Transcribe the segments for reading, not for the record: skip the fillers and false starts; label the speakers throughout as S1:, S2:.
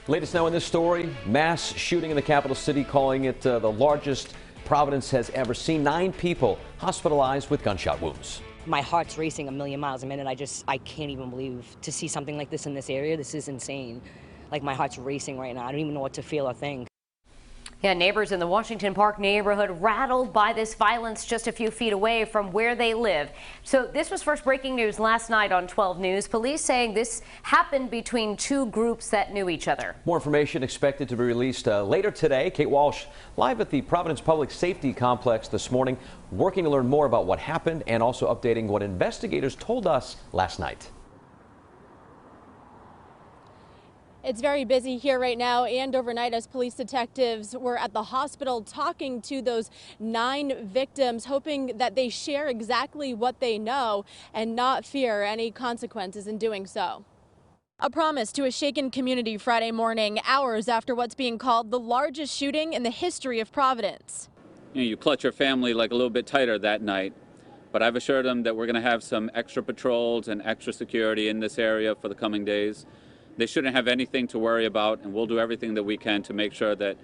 S1: Latest now in this story, mass shooting in the capital city, calling it the largest Providence has ever seen. 9 people hospitalized with gunshot wounds.
S2: My heart's racing a million miles a minute. I can't even believe to see something like this in this area. This is insane. Like, my heart's racing right now. I don't even know what to feel or think.
S3: Yeah, neighbors in the Washington Park neighborhood rattled by this violence just a few feet away from where they live. So this was first breaking news last night on 12 News. Police saying this happened between 2 groups that knew each other. More
S1: information expected to be released later today. Kate Walsh live at the Providence Public Safety Complex this morning, working to learn more about what happened and also updating what investigators told us last night.
S4: It's very busy here right now and overnight as police detectives were at the hospital talking to those 9 victims, hoping that they share exactly what they know and not fear any consequences in doing so. A promise to a shaken community Friday morning, hours after what's being called the largest shooting in the history of Providence.
S5: You clutch your family like a little bit tighter that night, but I've assured them that we're going to have some extra patrols and extra security in this area for the coming days. They shouldn't have anything to worry about, and we'll do everything that we can to make sure that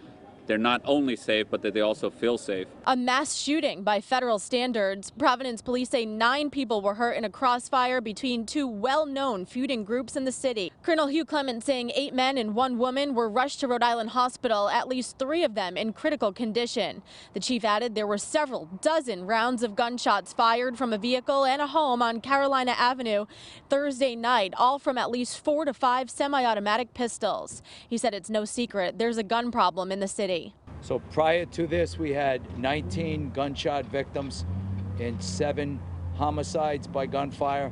S5: they're not only safe, but that they also feel safe.
S4: A mass shooting by federal standards. Providence police say 9 people were hurt in a crossfire between 2 well-known feuding groups in the city. Colonel Hugh Clement saying 8 men and 1 woman were rushed to Rhode Island Hospital, at least 3 of them in critical condition. The chief added there were several dozen rounds of gunshots fired from a vehicle and a home on Carolina Avenue Thursday night, all from at least 4 to 5 semi-automatic pistols. He said it's no secret there's a gun problem in the city.
S6: So prior to this, we had 19 gunshot victims and 7 homicides by gunfire.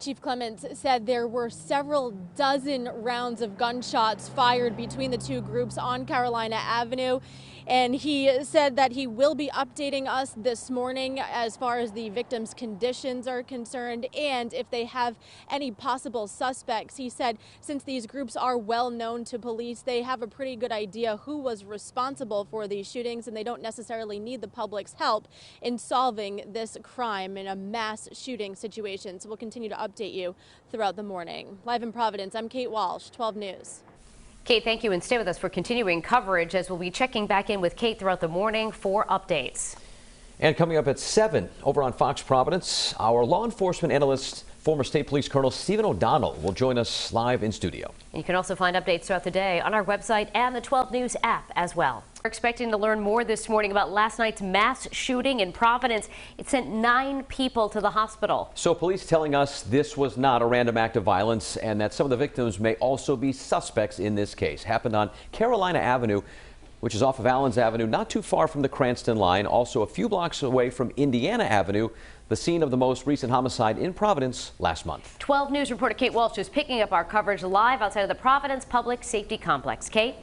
S4: Chief Clements said there were several dozen rounds of gunshots fired between the 2 groups on Carolina Avenue. And he said that he will be updating us this morning as far as the victims' conditions are concerned and if they have any possible suspects. He said since these groups are well known to police, they have a pretty good idea who was responsible for these shootings, and they don't necessarily need the public's help in solving this crime in a mass shooting situation. So we'll continue to update you throughout the morning. Live in Providence, I'm Kate Walsh, 12 News.
S3: Kate, thank you, and stay with us for continuing coverage as we'll be checking back in with Kate throughout the morning for updates.
S1: And coming up at 7 over on Fox Providence, our law enforcement analyst, former State Police Colonel Stephen O'Donnell, will join us live in studio.
S3: You can also find updates throughout the day on our website and the 12 News app as well. We're expecting to learn more this morning about last night's mass shooting in Providence. It sent 9 people to the hospital.
S1: So police telling us this was not a random act of violence and that some of the victims may also be suspects in this case. Happened on Carolina Avenue, which is off of Allen's Avenue, not too far from the Cranston line, also a few blocks away from Indiana Avenue, the scene of the most recent homicide in Providence last month.
S3: 12 News reporter Kate Walsh is picking up our coverage live outside of the Providence Public Safety Complex. Kate?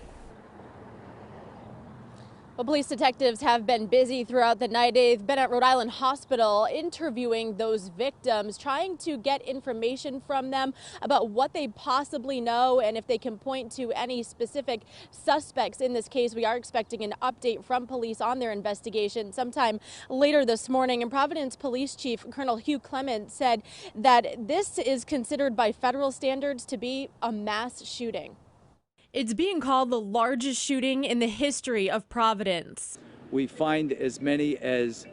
S4: Well, police detectives have been busy throughout the night. They've been at Rhode Island Hospital interviewing those victims, trying to get information from them about what they possibly know and if they can point to any specific suspects in this case. We are expecting an update from police on their investigation sometime later this morning. And Providence Police Chief Colonel Hugh Clement said that this is considered by federal standards to be a mass shooting. It's being called the largest shooting in the history of Providence.
S6: We find as many as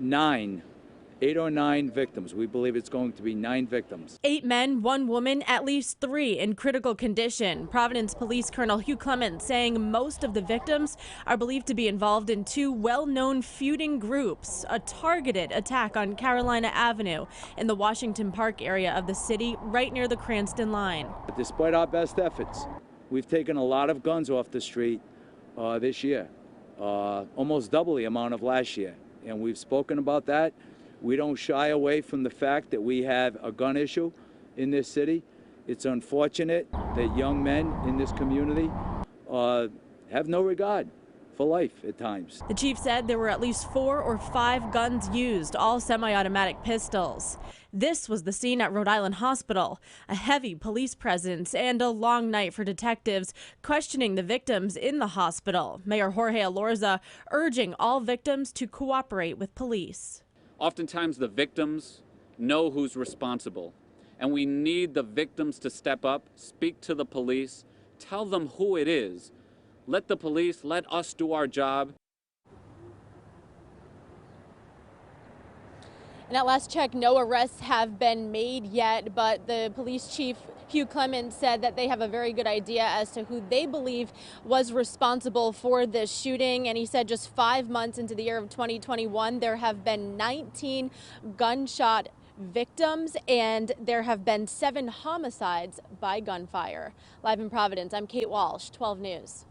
S6: 8 or 9 victims. We believe it's going to be 9 victims.
S4: 8 men, 1 woman, at least 3 in critical condition. Providence Police Colonel Hugh Clement saying most of the victims are believed to be involved in 2 well-known feuding groups. A targeted attack on Carolina Avenue in the Washington Park area of the city, right near the Cranston line.
S6: Despite our best efforts, we've taken a lot of guns off the street this year, almost double the amount of last year. And we've spoken about that. We don't shy away from the fact that we have a gun issue in this city. It's unfortunate that young men in this community have no regard for life at times.
S4: The chief said there were at least 4 or 5 guns used, all semi-automatic pistols. This was the scene at Rhode Island Hospital, a heavy police presence and a long night for detectives questioning the victims in the hospital. Mayor Jorge Alorza urging all victims to cooperate with police.
S5: Oftentimes the victims know who's responsible. And we need the victims to step up, speak to the police, tell them who it is. Let the police, let us do our job.
S4: And at last check, no arrests have been made yet, but the police chief, Hugh Clement, said that they have a very good idea as to who they believe was responsible for this shooting. And he said just 5 months into the year of 2021, there have been 19 gunshot victims and there have been 7 homicides by gunfire. Live in Providence, I'm Kate Walsh, 12 News.